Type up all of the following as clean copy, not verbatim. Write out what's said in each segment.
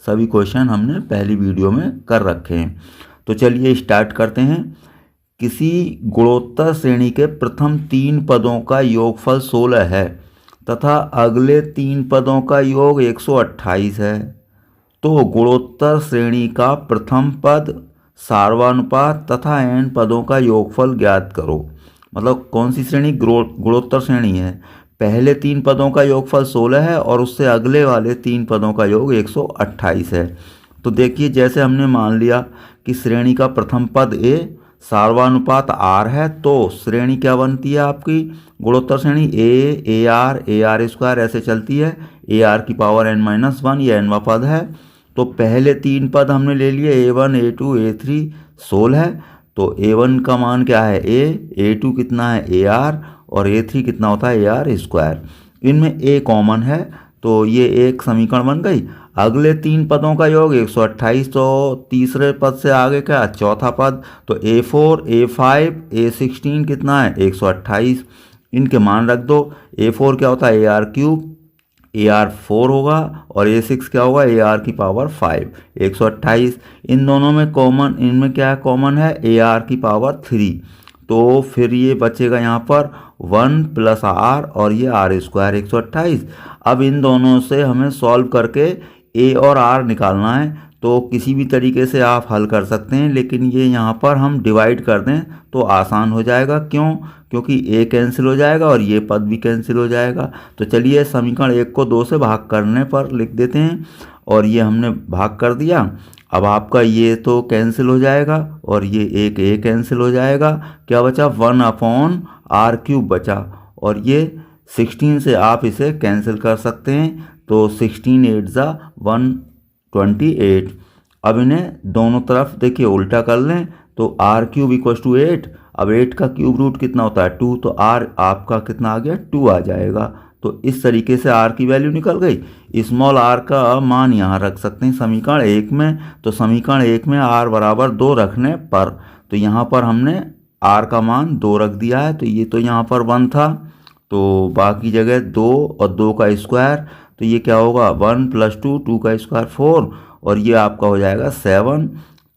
सभी क्वेश्चन हमने पहली वीडियो में कर रखे हैं। तो चलिए स्टार्ट करते हैं। किसी गुणोत्तर श्रेणी के प्रथम 3 पदों का योगफल 16 है तथा अगले 3 पदों का योग 128 है, तो गुणोत्तर श्रेणी का प्रथम पद, सार्वनुपात तथा n पदों का योगफल ज्ञात करो। मतलब कौन सी श्रेणी? गुणोत्तर श्रेणी है। पहले 3 पदों का योगफल 16 है और उससे अगले वाले 3 पदों का योग 128 है। तो देखिए, जैसे हमने मान लिया कि श्रेणी का प्रथम पद a, सार्वनुपात r है, तो श्रेणी क्या बनती है आपकी? गुणोत्तर श्रेणी a r स्क्वायर ऐसे चलती है। ar की पावर n-1 ये nवां पद है। तो पहले 3 पद हमने ले लिए, a1 a2 a3 16 है। तो a1 का मान क्या है? a, a2 कितना है? ar और a3 कितना होता है? ar square. इनमें a कॉमन है तो ये एक समीकरण बन गई। अगले 3 पदों का योग 128, तो तीसरे पद से आगे क्या? चौथा पद। तो a4 a5 a16 कितना है? 128। इनके मान रख दो। a4 क्या होता है? ar क्यूब, ar 4 होगा और a6 क्या होगा? ar की पावर 5, 128। इन दोनों में कॉमन, इनमें क्या कॉमन है? ar की पावर 3। तो फिर ये बचेगा यहाँ पर 1 प्लस r और ये r स्क्वायर 128। अब इन दोनों से हमें सॉल्व करके a और r निकालना है। तो किसी भी तरीके से आप हल कर सकते हैं, लेकिन ये यहाँ पर हम डिवाइड कर दें तो आसान हो जाएगा। क्यों? क्योंकि a कैंसिल हो जाएगा और ये पद भी कैंसिल हो जाएगा। तो चलिए समीकरण 1 को 2 से भाग करने पर लिख देते हैं और ये हमने भाग कर दिया। अब आपका ये तो कैंसिल हो जाएगा और ये एक a कैंसिल हो जाएगा। क्या बचा? 1/r³ बचा और ये 16 से आप इसे कैंसिल कर सकते हैं। तो 16 8 ज़ा 128। अब इन्हें दोनों तरफ देखिए उल्टा कर लें तो r³ = 8। अब 8 का क्यूब रूट कितना होता है? 2। तो r आपका कितना आ गया? 2 आ जाएगा। तो इस तरीके से r की वैल्यू निकल गई। स्मॉल r का मान यहाँ रख सकते हैं समीकरण 1 में। तो समीकरण 1 में r बराबर 2 रखने पर, तो यहाँ पर हमने r का मान 2 रख दिया है। तो ये तो यहाँ पर 1 था, तो बाकी जगह 2 और 2 का स्क्वायर, तो ये क्या होगा? 1 + 2, 2 का स्क्वायर 4 और ये आपका हो जाएगा 7।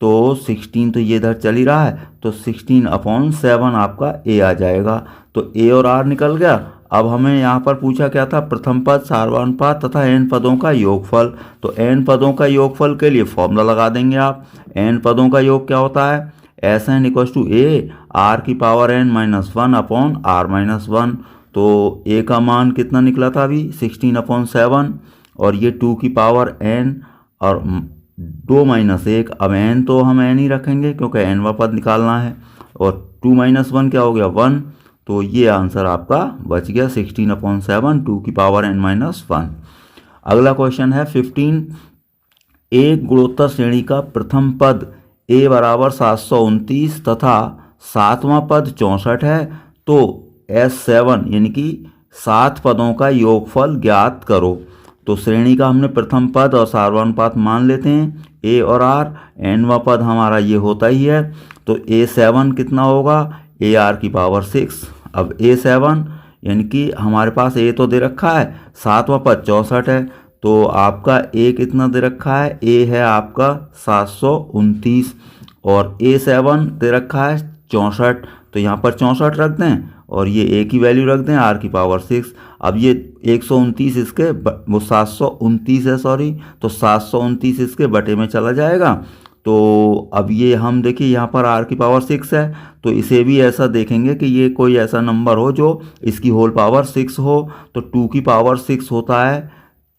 तो 16 तो ये इधर चल ही रहा है, तो 16/7 आपका a आ जाएगा। तो a और r निकल गया। अब हमें यहाँ पर पूछा क्या था? प्रथम पद, सार्वनुपात तथा n पदों का योगफल। तो n पदों का योगफल के लिए फॉर्मूला लगा देंगे आप। n पदों का योग क्या होता है? Sn = a r⁻1/r-1। तो a का मान कितना निकला था अभी? 16/7 और ये 2 की पावर n और 2 - 1। अब n तो हम n ही रखेंगे क्योंकि nवां पद निकालना है। और 2 - 1 क्या हो गया? 1। तो ये आंसर आपका बच गया 16/7, 2 की पावर n-1। अगला क्वेश्चन है 15। एक गुणोत्तर श्रेणी का प्रथम पद a = 729 तथा 7वां पद 64 है, तो S7 यानी कि 7 पदों का योगफल ज्ञात करो। तो श्रेणी का हमने प्रथम पद और सार्वनुपात मान लेते हैं, a और r। nवां पद हमारा ये होता ही है। तो a7 कितना होगा? ar की पावर 6। अब a7 यानी कि हमारे पास a तो दे रखा है, 7वां पद 64 है, तो आपका a कितना दे रखा है? a है आपका 729 और a7 दे रखा है 64। तो यहाँ पर 64 रख दें और ये a की वैल्यू रख दें, r की पावर 6। अब ये 129 इसके वो 729 है, सॉरी, तो 729 इसके बटे में चला जाएगा। तो अब ये हम देखिए यहाँ पर r की पावर 6 है, तो इसे भी ऐसा देखेंगे कि ये कोई ऐसा नंबर हो जो इसकी होल पावर 6 हो। तो 2 की पावर 6 होता है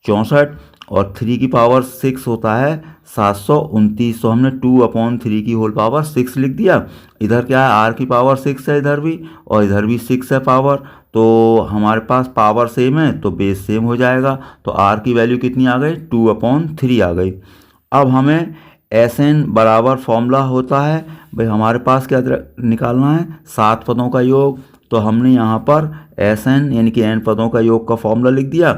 64 और 3 की पावर 6 होता है 729। तो हमने 2/3 की होल पावर 6 लिख दिया। इधर क्या है? r की पावर 6 है इधर भी, और इधर भी 6 है पावर। तो हमारे पास पावर सेम है तो बेस सेम हो जाएगा। तो r की वैल्यू कितनी आ गई? 2/3 आ गई। अब हमें Sn बराबर फॉर्मूला होता है भाई, हमारे पास क्या निकालना है? 7 पदों का योग। तो हमने यहाँ पर Sn यानी कि n पदों का योग का फॉर्मूला लिख दिया,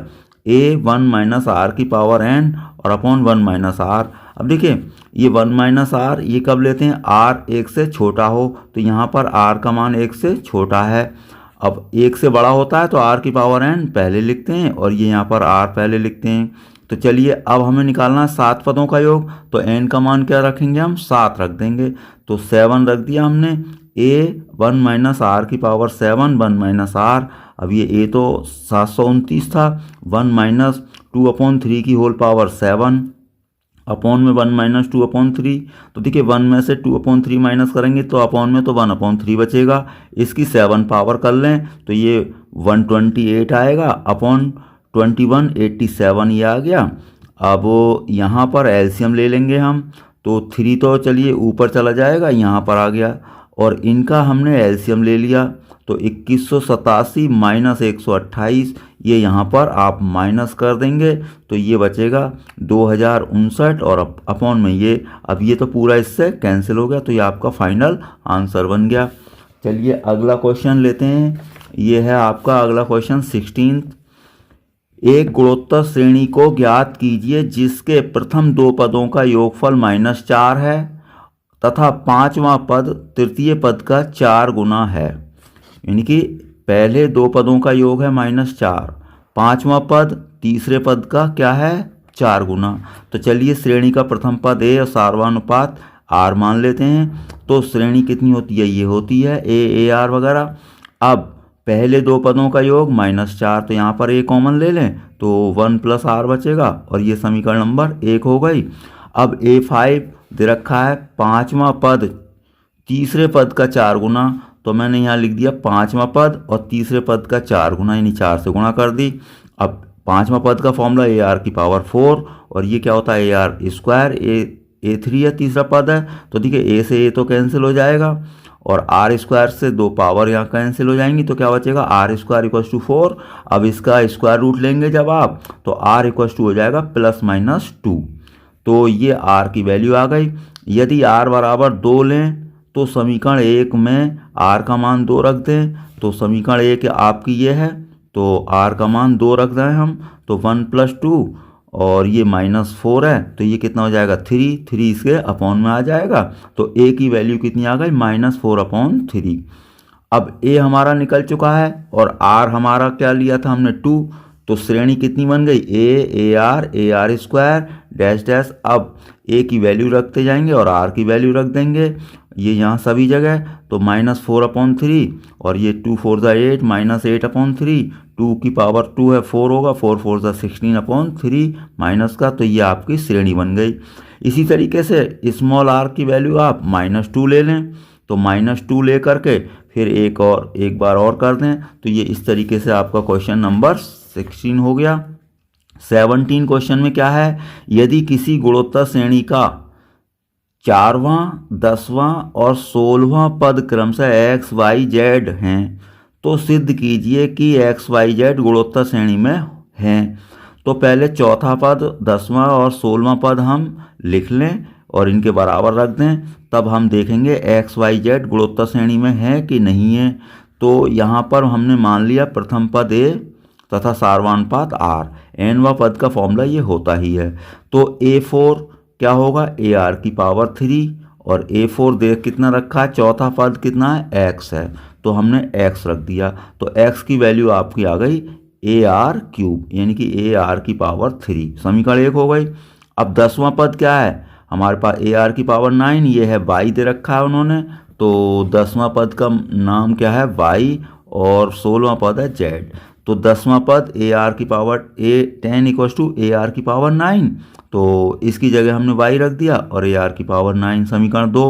a1 - r की पावर n और अपॉन 1 - r। अब देखिए ये 1 - r ये कब लेते हैं? r 1 से छोटा हो, तो यहाँ पर r का मान 1 से छोटा है। अब 1 से बड़ा होता है तो r की पावर n पहले लिखते हैं और ये यहाँ पर r पहले लिखते हैं। तो चलिए अब हमें निकालना है 7 पदों का योग। तो n का मान क्या रखेंगे हम, 7 रख देंगे। तो 7 रख दिया हमने। a 1 माइनस आर की पावर 7 1 माइनस आर। अब ये a तो 729 था, 1 माइनस 2/3 की होल पावर 7 अपॉन में 1 माइनस 2/3। तो देखिए 1 में से 2/3 माइनस करेंगे तो अपॉन में तो 1/3 बचेगा। इसकी 7 पावर कर लें तो ये 128 आएगा अपॉन 21 87 ये आ गया। अब यहाँ पर एलसीएम ले लेंगे हम। तो 3 तो चलिए ऊपर चला जाएगा, यहाँ पर आ गया। और इनका हमने एलसीएम ले लिया तो 2187 माइनस 128 ये यहाँ पर आप माइनस कर देंगे तो ये बचेगा 2059 और अपॉन में ये, अब ये तो पूरा इससे कैंसिल हो गया। तो ये आपका फाइनल आंसर बन गया। चलिए अगला क्वेश्चन लेते हैं। ये है आपका अगला क्वेश्चन 16। एक गुणोत्तर श्रेणी को ज्ञात कीजिए जिसके प्रथम 2 पदों का योगफल -4 है तथा 5वां पद तृतीय पद का 4 गुना है। यानी कि पहले 2 पदों का योग है -4, 5वां पद तीसरे पद का क्या है, 4 गुना। तो चलिए श्रेणी का प्रथम पद ए और सार्वनुपात आर मान लेते हैं। तो श्रेणी कितनी होती है, ये होती है ए आर वगैरह। अब पहले 2 पदों का योग -4, तो यहाँ पर ए कॉमन ले लें तो 1 प्लस आर बचेगा और ये समीकरण नंबर 1 हो गई। अब A5 दे रखा है 5वां पद तीसरे पद का 4 गुना, तो मैंने यहाँ लिख दिया 5वां पद और तीसरे पद का 4 गुना, यानी 4 से गुणा कर दी। अब 5वां पद का फॉर्मूला AR की पावर 4 और ये क्या होता है AR स्क्वायर। A3 है तीसरा पद है, तो देखिए A से A तो कैंसिल हो जाएगा और आर स्क्वायर से 2 पावर यहाँ कैंसिल हो जाएंगी तो क्या बचेगा, आर स्क्वायर इक्वल टू 4। अब इसका स्क्वायर रूट लेंगे जब आप तो आर इक्वल टू हो जाएगा +-2। तो ये आर की वैल्यू आ गई। यदि आर बराबर 2 लें तो समीकरण 1 में आर का मान 2 रख दें। तो समीकरण 1 आपकी ये है, तो आर का मान 2 रख दें हम, तो 1 + 2 और ये -4 है तो ये कितना हो जाएगा 3 इसके अपॉन में आ जाएगा। तो ए की वैल्यू कितनी आ गई, -4/3। अब ए हमारा निकल चुका है और आर हमारा क्या लिया था हमने 2। तो श्रेणी कितनी बन गई, ए आर स्क्वायर डैश डैश। अब ए की वैल्यू रखते जाएंगे और आर की वैल्यू रख देंगे ये यहाँ सभी जगह। तो -4/3 और ये 2 4 8 -8/3, 2 की पावर 2 है 4 होगा, 4 4 16/3 माइनस का, तो ये आपकी श्रेणी बन गई। इसी तरीके से स्मॉल आर की वैल्यू आप -2 ले लें, तो -2 ले करके फिर एक बार और कर दें। तो ये इस तरीके से आपका क्वेश्चन नंबर 16 हो गया। 17 क्वेश्चन में क्या है, यदि किसी गुणोत्तर श्रेणी का 4वां 10वां और 16वां पद क्रमशः x y z हैं तो सिद्ध कीजिए कि x y z गुणोत्तर श्रेणी में हैं। तो पहले चौथा पद 10वां और 16वां पद हम लिख लें और इनके बराबर रख दें, तब हम देखेंगे x y z गुणोत्तर श्रेणी में है कि नहीं है। तो यहाँ पर हमने मान लिया प्रथम पद a तथा सार्वनुपात r, nवां पद का फॉर्मूला ये होता ही है। तो A4 क्या होगा, AR की पावर 3 और A4 देख कितना रखा है, चौथा पद कितना है, x है, तो हमने x रख दिया। तो x की वैल्यू आपकी आ गई AR³ यानी कि AR की पावर 3, समीकरण 1 हो गई। अब 10वां पद क्या है हमारे पास, AR की पावर 9, ये है y दे रखा है उन्होंने, तो 10वां पद का नाम क्या है y और 16वां पद है z। तो 10वां पद AR की पावर 10 = AR की पावर 9, तो इसकी जगह हमने y रख दिया और AR की पावर 9, समीकरण 2।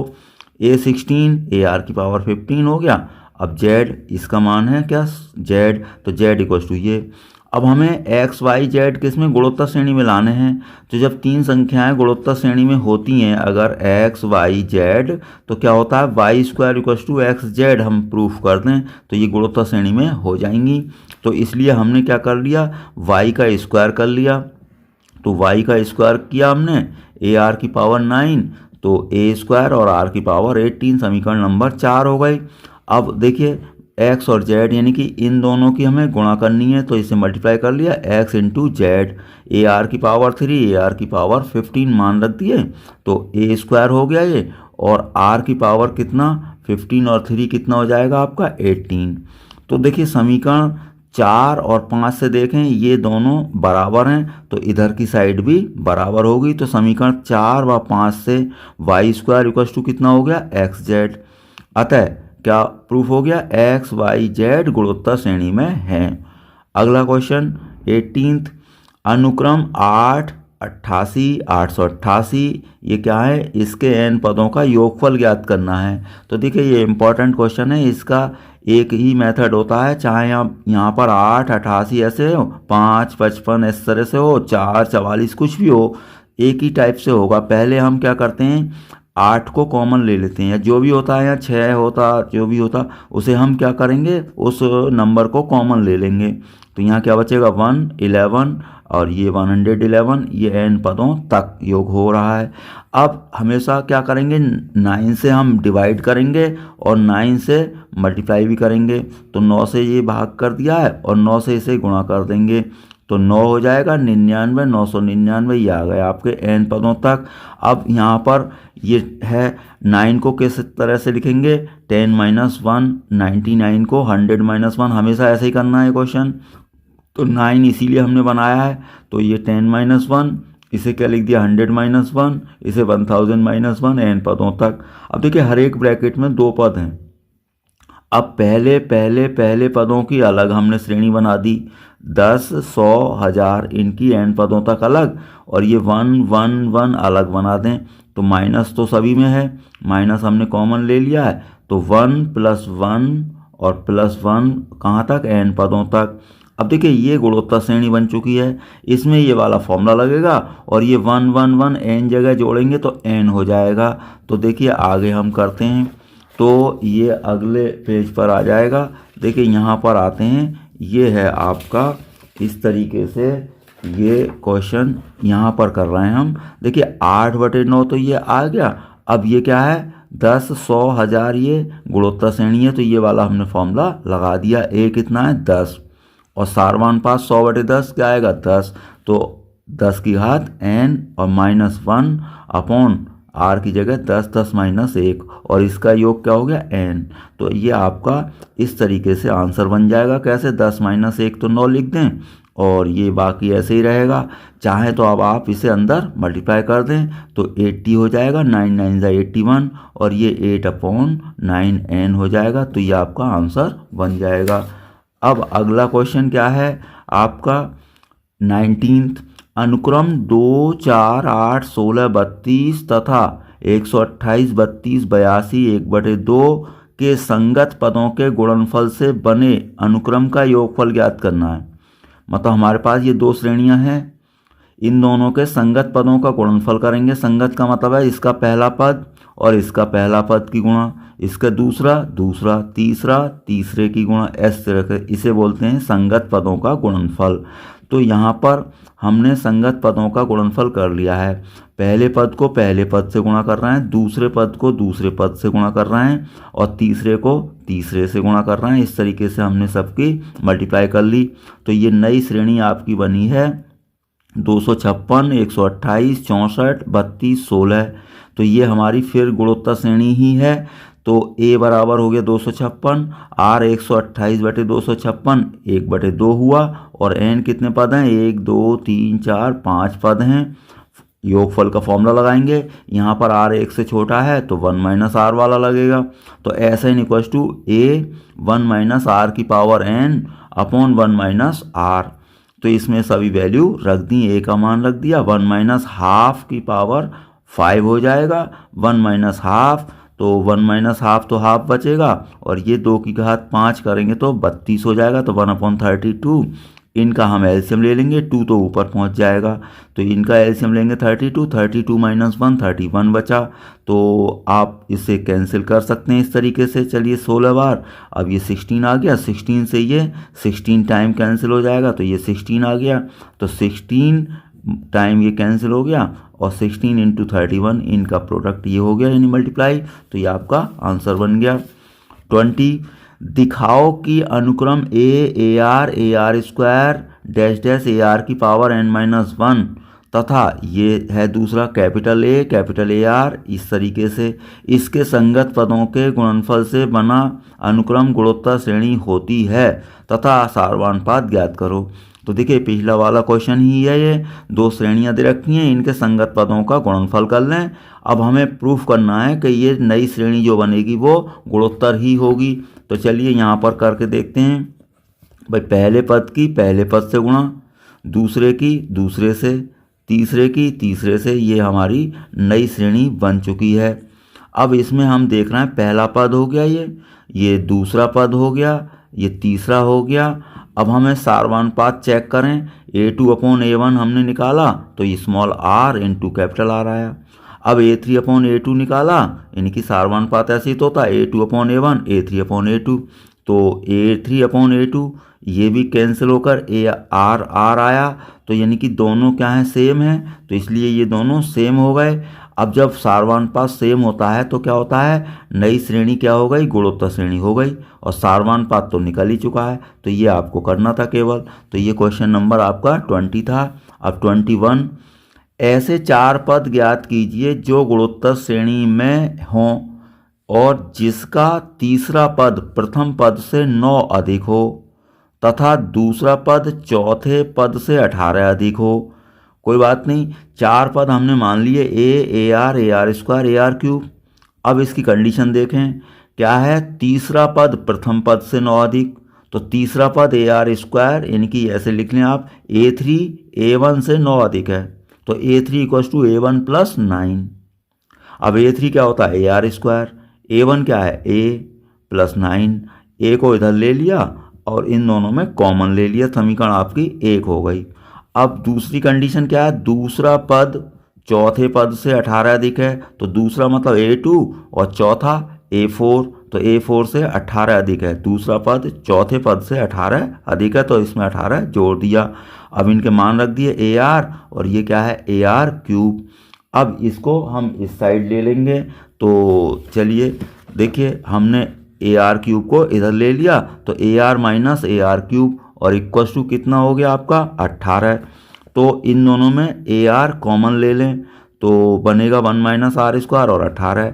A16 AR की पावर 15 हो गया। अब z इसका मान है क्या, z, तो z = ये। अब हमें x y z किस में, गुणोत्तर श्रेणी में लाने हैं। तो जब 3 संख्याएं गुणोत्तर श्रेणी में होती हैं, अगर x y z, तो क्या होता है y² = xz हम प्रूफ कर दें तो ये गुणोत्तर श्रेणी में हो जाएंगी। तो इसलिए हमने क्या कर लिया, y का स्क्वायर कर लिया। तो y का स्क्वायर किया हमने, AR की पावर 9 तो A² और R की पावर 18, समीकरण नंबर 4 हो गई। अब देखिए x और z यानी कि इन दोनों की हमें गुणा करनी है, तो इसे मल्टीप्लाई कर लिया x × z, AR की पावर 3 AR की पावर 15 मान रख दिए, तो A² हो गया ये, और R की पावर कितना 15 और 3 कितना हो जाएगा आपका 18। तो देखिए समीकरण 4 और 5 से देखें ये दोनों बराबर हैं तो इधर की साइड भी बराबर होगी। तो समीकरण 4 व 5 से वाई स्क्वायर इक्वल टू कितना हो गया एक्स जेड। अतः क्या प्रूफ हो गया एक्स वाई जेड गुणोत्तर श्रेणी में है। अगला क्वेश्चन 18th अनुक्रम 8 88 888 ये क्या है, इसके n पदों का योगफल ज्ञात करना है। तो देखिए ये इंपॉर्टेंट क्वेश्चन है, इसका एक ही मेथड होता है, चाहे आप यहाँ पर 8 88 ऐसे हो, 5 55 इस तरह से हो, 4 44 कुछ भी हो, एक ही टाइप से होगा। पहले हम क्या करते हैं 8 को कॉमन ले लेते हैं, या जो भी होता है या 6 होता जो भी होता उसे हम क्या करेंगे उस नंबर को कॉमन ले लेंगे। तो यहाँ क्या बचेगा 111 और ये 111, ये n पदों तक योग हो रहा है। अब हमेशा क्या करेंगे 9 से हम डिवाइड करेंगे और 9 से मल्टीप्लाई भी करेंगे। तो 9 से ये भाग कर दिया है और 9 से इसे गुणा कर देंगे तो 9 हो जाएगा 99 999, ये आ गए आपके n पदों तक। अब यहाँ पर ये है 9 को किस तरह से लिखेंगे 10 - 1, 99 को 100 - 1, हमेशा ऐसे ही करना है क्वेश्चन। तो 9 इसीलिए हमने बनाया है, तो ये 10 - 1, इसे क्या लिख दिया 100 - 1, इसे 1000 - 1 n पदों तक। अब देखिए हर एक ब्रैकेट में 2 पद हैं। अब पहले पहले पहले पदों की अलग हमने श्रेणी बना दी, 10 100 1000 इनकी n पदों तक अलग, और ये 1 1 1 अलग बना दें। तो माइनस तो सभी में है, माइनस हमने कॉमन ले लिया है, तो 1 + 1 और +1 कहाँ तक n पदों तक। अब देखिए ये गुणोत्तर श्रेणी बन चुकी है, इसमें ये वाला फॉर्मूला लगेगा और ये 1 1 1 n जगह जोड़ेंगे तो n हो जाएगा। तो देखिए आगे हम करते हैं, तो ये अगले पेज पर आ जाएगा। देखिए यहाँ पर आते हैं, ये है आपका इस तरीके से ये क्वेश्चन यहाँ पर कर रहे हैं हम। देखिए 8/9 तो ये आ गया। अब ये क्या है 10 100 1000, ये गुणोत्तर श्रेणी है तो ये वाला हमने फॉर्मूला लगा दिया। a कितना है 10 और सारवान पास 100/10 क्या आएगा 10, तो 10 की घात n और -1 अपॉन r की जगह 10 10 - 1 और इसका योग क्या हो गया n। तो ये आपका इस तरीके से आंसर बन जाएगा। कैसे 10 - 1 तो 9 लिख दें और ये बाकी ऐसे ही रहेगा। चाहे तो अब आप इसे अंदर मल्टीप्लाई कर दें तो 80 हो जाएगा, 9 9 = 81 और ये 8/9 n हो जाएगा। तो ये आपका आंसर बन जाएगा। अब अगला क्वेश्चन क्या है आपका 19th अनुक्रम 2 4 8 16 32 तथा 128 32 82 1/2 के संगत पदों के गुणनफल से बने अनुक्रम का योगफल ज्ञात करना है। मतलब हमारे पास ये 2 श्रेणियां हैं, इन दोनों के संगत पदों का गुणनफल करेंगे। संगत का मतलब है इसका पहला पद और इसका पहला पद की गुणा, इसका दूसरा दूसरा तीसरा तीसरे की गुणा, इस तरह के इसे बोलते हैं संगत पदों का गुणनफल। तो यहाँ पर हमने संगत पदों का गुणनफल कर लिया है। पहले पद को पहले पद से गुणा कर रहे हैं, दूसरे पद को दूसरे पद से गुणा कर रहे हैं और तीसरे को तीसरे से गुणा कर रहे हैं। इस तरीके से हमने सबकी मल्टीप्लाई कर ली। तो ये नई श्रेणी आपकी बनी है 256 128 64 32 16। तो ये हमारी फिर गुणोत्तर श्रेणी ही है। तो a बराबर हो गया 256, r 128/256 1/2 हुआ और n कितने पद हैं 1 2 3 4 5 पद हैं। योगफल का फॉर्मूला लगाएंगे, यहाँ पर r 1 से छोटा है तो 1 - r वाला लगेगा। तो SN = a 1 - r की पावर n अपॉन 1 - r। तो इसमें सभी वैल्यू रख दी, a का मान रख दिया, 1 - हाफ की पावर 5 हो जाएगा, 1 - हाफ तो 1 - हाफ तो हाफ बचेगा और ये 2 की घात 5 करेंगे तो 32 हो जाएगा। तो 1/32 इनका हम एलसीएम ले लेंगे, 2 तो ऊपर पहुंच जाएगा तो इनका एलसीएम लेंगे 32 32 - 1 31 बचा। तो आप इसे कैंसिल कर सकते हैं इस तरीके से। चलिए 16 बार, अब ये 16 आ गया, 16 से ये 16 टाइम कैंसिल हो जाएगा तो ये 16 आ गया। तो 16 टाइम ये कैंसिल हो गया और 16 × 31 इनका प्रोडक्ट ये हो गया यानी मल्टीप्लाई। तो ये आपका आंसर बन गया। 20 दिखाओ कि अनुक्रम a ar ar² - ar की पावर n - 1 तथा ये है दूसरा कैपिटल ए आर, इस तरीके से इसके संगत पदों के गुणनफल से बना अनुक्रम गुणोत्तर श्रेणी होती है तथा सारवानुपात ज्ञात करो। तो देखिए पिछला वाला क्वेश्चन ही है, ये दो श्रेणियां दे रखी हैं, इनके संगत पदों का गुणनफल कर लें। अब हमें प्रूफ करना है कि ये नई श्रेणी जो बनेगी वो गुणोत्तर ही होगी। तो चलिए यहाँ पर करके देखते हैं। भाई पहले पद की पहले पद से गुणा, दूसरे की दूसरे से, तीसरे की तीसरे से, ये हमारी नई श्रेणी बन चुकी है। अब इसमें हम देख रहे हैं पहला पद हो गया ये दूसरा पद हो गया, ये तीसरा हो गया। अब हमें सारवानुपात चेक करें, A2/A1 हमने निकाला तो small r into capital R आया। अब A3/A2 निकाला, यानी कि सारवानुपात ऐसे ही तो होता है A2/A1 A3/A2, तो A3/A2 ये भी कैंसिल होकर R आया। तो यानी कि दोनों क्या हैं, सेम हैं, तो इसलिए ये दोनों सेम हो गए। अब जब सारवानुपात सेम होता है तो क्या होता है, नई श्रेणी क्या हो गई, गुणोत्तर श्रेणी हो गई, और सारवानुपात तो निकल ही चुका है। तो ये आपको करना था केवल। तो ये क्वेश्चन नंबर आपका 20 था। अब 21, ऐसे 4 पद ज्ञात कीजिए जो गुणोत्तर श्रेणी में हों और जिसका तीसरा पद प्रथम पद से 9 अधिक हो तथा दूसरा पद चौथे पद से 18 अधिक हो। कोई बात नहीं, 4 पद हमने मान लिए, ए r square a are cube. अब इसकी कंडीशन देखें क्या है, तीसरा पद प्रथम पद से 9 अधिक, तो तीसरा पद ए आर स्क्वायर, यानी कि ऐसे लिख लें आप A3 A1 से 9 अधिक है, तो A3 = A1 + 9। अब A3 क्या होता है, ए आर स्क्वायर, A1 क्या है, A + 9, ए को इधर ले लिया और इन दोनों में कॉमन ले लिया, समीकरण आपकी 1 हो गई। अब दूसरी कंडीशन क्या है, दूसरा पद चौथे पद से 18 अधिक है, तो दूसरा मतलब A2 और चौथा A4, तो A4 से 18 अधिक है, दूसरा पद चौथे पद से 18 अधिक है, तो इसमें 18 जोड़ दिया। अब इनके मान रख दिए AR, और ये क्या है, AR क्यूब। अब इसको हम इस साइड ले लेंगे, तो चलिए देखिए हमने AR क्यूब को इधर ले लिया, तो AR - AR क्यूब और इक्वल्स टू कितना हो गया आपका 18। तो इन दोनों में AR कॉमन ले लें तो बनेगा 1 - R स्क्वायर और 18।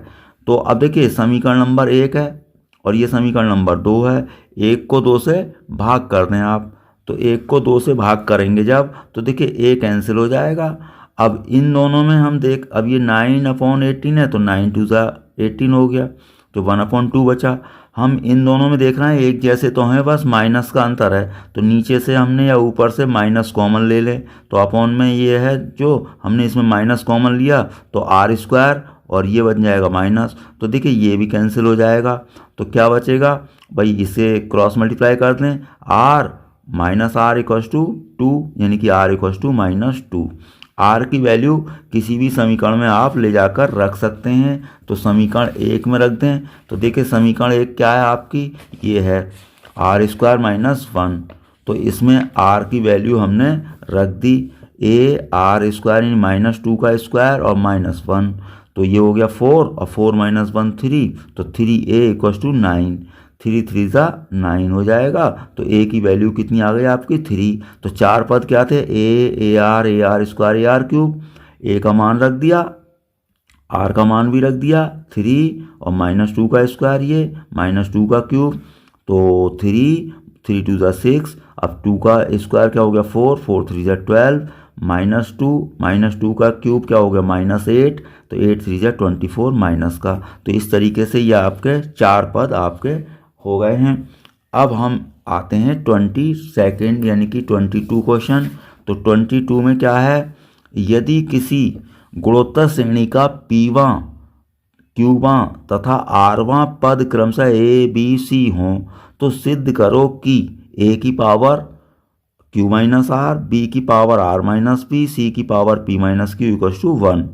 तो अब देखिए समीकरण नंबर 1 है और ये समीकरण नंबर 2 है। 1 को 2 से भाग कर दें आप, तो 1 को 2 से भाग करेंगे जब, तो देखिए A कैंसिल हो जाएगा। अब इन दोनों में हम देख, अब ये 9/18 है, तो 9 × 2 = 18 हो गया, तो 1/2 बचा। हम इन दोनों में देख रहे हैं एक जैसे तो हैं, बस माइनस का अंतर है, तो नीचे से हमने या ऊपर से माइनस कॉमन ले लें, तो अपॉन में ये है जो हमने इसमें माइनस कॉमन लिया, तो R स्क्वायर और ये बन जाएगा माइनस, तो देखिए ये भी कैंसिल हो जाएगा। तो क्या बचेगा भाई, इसे क्रॉस मल्टीप्लाई कर दें, R - R = 2, यानी कि R = -2। R की वैल्यू किसी भी समीकरण में आप ले जाकर रख सकते हैं, तो समीकरण 1 में रख दें। तो देखिए समीकरण 1 क्या है आपकी, ये है R² - 1, तो इसमें R की वैल्यू हमने रख दी AR² यानी -2 का स्क्वायर और -1, तो ये हो गया 4 और 4 - 1 3, तो 3A = 9, 3 × 3 = 9 हो जाएगा। तो A की वैल्यू कितनी आ गई आपकी 3। तो 4 पद क्या थे, AR square AR cube, A का मान रख दिया, R का मान भी रख दिया 3 और -2 का स्क्वायर, ये -2 का क्यूब, तो 3 × 2 = 6। अब 2 का स्क्वायर क्या हो गया 4, 4 × 3 = 12, -2 का क्यूब क्या हो गया -8, तो 8 × 3 = 24 माइनस का। तो इस तरीके से ये आपके 4 पद आपके हो गए हैं। अब हम आते हैं 22 यानी कि 22 क्वेश्चन। तो 22 में क्या है, यदि किसी गुणोत्तर श्रेणी का P वां Q वां तथा R वां पद क्रमशः A B C हों तो सिद्ध करो कि A की पावर Q - R, B की पावर R - P, C की पावर P - Q = 1।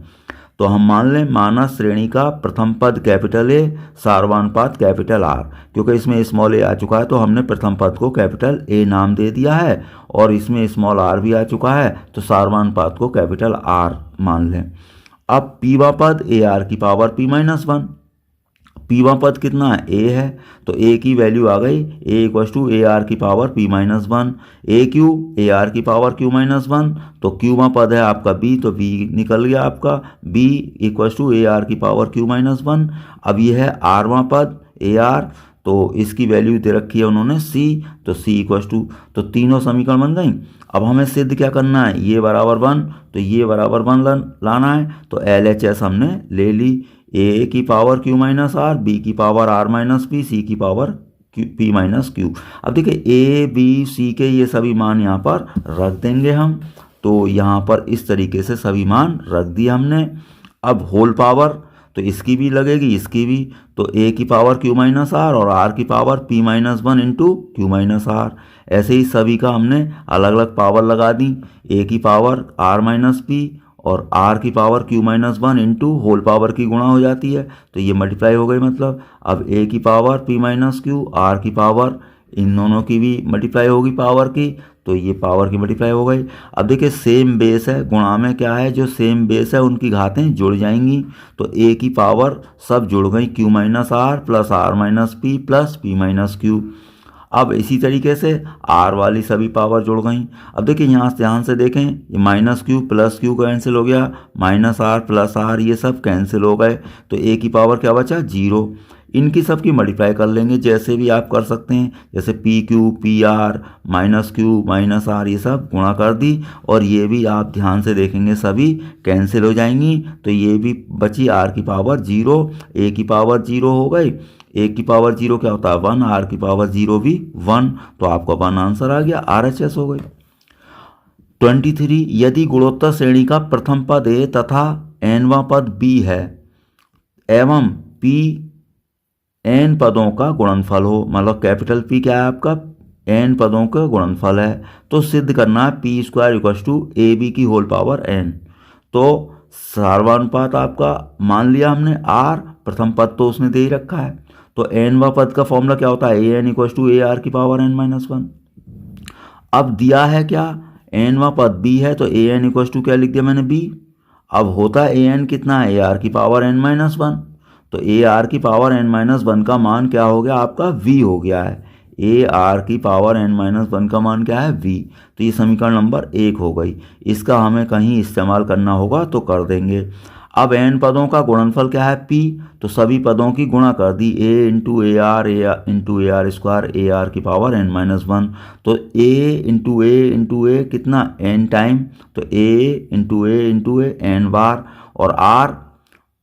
तो हम मान लें मानस श्रेणी का प्रथम पद कैपिटल A, सारवानुपात कैपिटल R, क्योंकि इसमें स्मॉल a आ चुका है तो हमने प्रथम पद को कैपिटल A नाम दे दिया है और इसमें स्मॉल r भी आ चुका है तो सारवानुपात को कैपिटल R मान लें। अब P वां पद AR की पावर P - 1, पीवा पद कितना है, ए है, तो ए की वैल्यू आ गई, a equals to A R की power P minus one, A Q A R की पावर क्यू माइनस वन, तो क्यूवा पद है आपका बी, तो बी निकल गया आपका, B equals to A R की पावर क्यू माइनस वन। अब ये है आरवा पद ए आर, तो इसकी वैल्यू दे रखी है उन्होंने सी, तो सी इक्वस टू, तो तीनों समीकरण बन गई। अब हमें सिद्ध क्या करना है, ये बराबर वन, तो ये बराबर वन लाना है, तो एल एच एस हमने ले ली, ए की power Q minus R, B की power R minus P, C की पावर पी माइनस क्यू। अब देखिए ए बी सी के ये सभी मान यहाँ पर रख देंगे हम, तो यहाँ पर इस तरीके से सभी मान रख दिए हमने। अब होल पावर तो इसकी भी लगेगी, इसकी भी, तो ए की पावर क्यू माइनस आर और आर की power P minus one into Q minus R. ऐसे ही सभी का हमने अलग अलग पावर लगा दी, ए की पावर आर माइनस पी और आर की power Q minus one into whole power की गुणा हो जाती है, तो ये मल्टीप्लाई हो गई। मतलब अब ए की power P minus Q, R की पावर, इन दोनों की भी मल्टीप्लाई होगी पावर की, तो ये पावर की मल्टीप्लाई हो गई। अब देखिए सेम बेस है, गुणा में क्या है, जो सेम बेस है उनकी घातें जुड़ जाएंगी, तो ए की पावर सब जुड़ गई, Q minus R plus R minus P plus P minus Q. अब इसी तरीके से आर वाली सभी पावर जुड़ गई। अब देखिए यहाँ से ध्यान से देखें, ये minus Q plus Q cancel हो गया, माइनस आर प्लस आर ये सब कैंसिल हो गए, तो ए की पावर क्या बचा, जीरो। इनकी सब की मल्टीप्लाई कर लेंगे, जैसे भी आप कर सकते हैं, जैसे P Q P R minus Q minus R ये सब गुणा कर दी, और ये भी आप ध्यान से देखेंगे सभी कैंसिल हो जाएंगी, तो ये भी बची आर की पावर जीरो, ए की पावर जीरो हो गई, ए की पावर जीरो क्या होता है वन, आर की पावर जीरो भी वन, तो आपका वन आंसर आ गया, आर एच एस हो गई। 23 यदि गुणोत्तर श्रेणी का प्रथम पद ए तथा एनवा पद बी है एवं पी एन पदों का गुणनफल हो, मतलब कैपिटल पी क्या है आपका, एन पदों का गुणनफल है, तो सिद्ध करना है P square equal to A B की होल पावर एन। तो सार्वनुपात आपका मान लिया हमने, आर प्रथम पद तो उसने दे ही रखा है, तो एन व पद का फॉर्मूला क्या होता है, a n equal to A R की पावर एन माइनस वन। अब दिया है क्या, एन व पद बी है, तो ए एन इक्वल टू क्या लिख दिया मैंने बी। अब होता है ए एन कितना है, ए आर की पावर एन माइनस वन, तो ए आर की पावर एन माइनस वन का मान क्या हो गया आपका, वी हो गया है, ए आर की पावर एन माइनस वन का मान क्या है, वी। तो ये समीकरण नंबर 1 हो गई, इसका हमें कहीं इस्तेमाल करना होगा तो कर देंगे। अब एन पदों का गुणनफल क्या है, पी, तो सभी पदों की गुणा कर दी, a into a r into a r square, a are की पावर एन माइनस वन, तो ए इंटू ए कितना एन टाइम, तो ए इंटू ए एन बार, और आर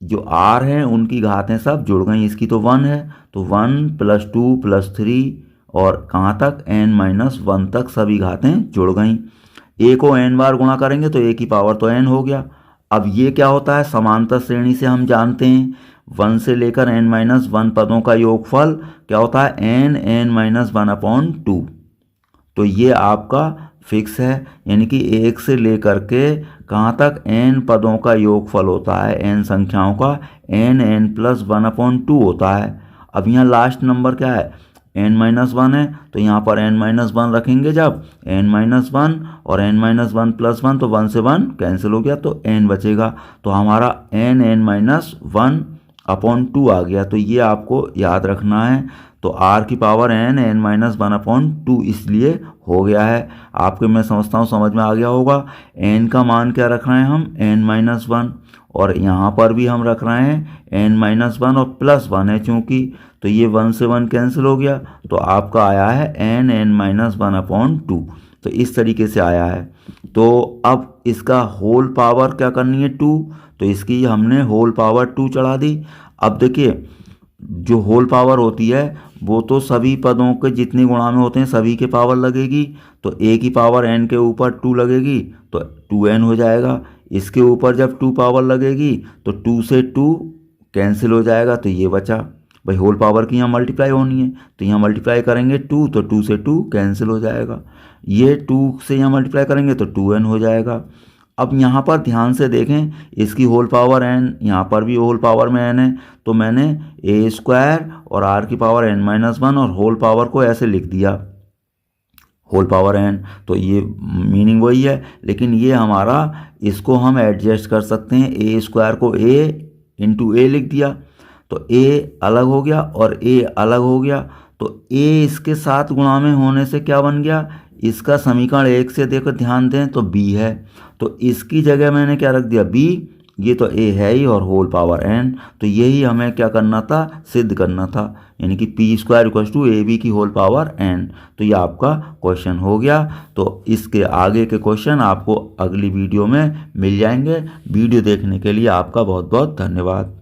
जो आर हैं उनकी घातें सब जुड़ गई, इसकी तो वन है, तो one plus two plus three और कहाँ तक एन माइनस वन तक सभी घातें जुड़ गई। ए को एन बार गुणा करेंगे तो ए की पावर तो एन हो गया। अब ये क्या होता है, समांतर श्रेणी से हम जानते हैं 1 से लेकर n माइनस वन पदों का योगफल क्या होता है, N minus one upon two. तो ये आपका फिक्स है, यानी कि 1 से लेकर के कहाँ तक n पदों का योगफल होता है, n संख्याओं का n plus one upon to होता है। अब यहाँ लास्ट नंबर क्या है, n माइनस वन है, तो यहाँ पर n माइनस वन रखेंगे, जब n माइनस वन और n minus one plus one, तो 1 से 1 कैंसिल हो गया, तो n बचेगा, तो हमारा n minus one upon two आ गया। तो ये आपको याद रखना है, तो r की power n minus one upon to इसलिए हो गया है। आपके मैं समझता हूँ समझ में आ गया होगा। n का मान क्या रख रहे हैं हम, n माइनस वन, और यहाँ पर भी हम रख रहे हैं n माइनस वन और प्लस वन है चूँकि, तो ये 1 से 1 कैंसिल हो गया, तो आपका आया है n minus one upon two. तो इस तरीके से आया है। तो अब इसका होल पावर क्या करनी है, 2, तो इसकी हमने होल पावर 2 चढ़ा दी। अब देखिए जो होल पावर होती है वो तो सभी पदों के जितने गुणा में होते हैं सभी के पावर लगेगी, तो a की पावर n के ऊपर 2 लगेगी तो 2n हो जाएगा, इसके ऊपर जब 2 पावर लगेगी तो 2 से 2 कैंसिल हो जाएगा, तो ये बचा। भाई होल पावर की यहाँ मल्टीप्लाई होनी है, तो यहाँ मल्टीप्लाई करेंगे 2, तो 2 से 2 कैंसिल हो जाएगा, ये 2 से यहाँ मल्टीप्लाई करेंगे तो 2n हो जाएगा। अब यहाँ पर ध्यान से देखें, इसकी होल पावर n, यहाँ पर भी होल पावर में n है, तो मैंने a स्क्वायर और r की पावर n माइनस वन और होल पावर को ऐसे लिख दिया, होल पावर n, तो ये मीनिंग वही है, लेकिन ये हमारा इसको हम एडजस्ट कर सकते हैं, a स्क्वायर को a इंटू ए लिख दिया, तो ए अलग हो गया और ए अलग हो गया, तो ए इसके साथ गुणा में होने से क्या बन गया, इसका समीकरण 1 से देखो ध्यान दें तो बी है, तो इसकी जगह मैंने क्या रख दिया बी, ये तो ए है ही और होल पावर एन, तो यही हमें क्या करना था, सिद्ध करना था, यानी कि P square equal to A B की होल पावर एन। तो ये आपका क्वेश्चन हो गया। तो इसके आगे के क्वेश्चन आपको अगली वीडियो में मिल जाएंगे। वीडियो देखने के लिए आपका बहुत बहुत धन्यवाद।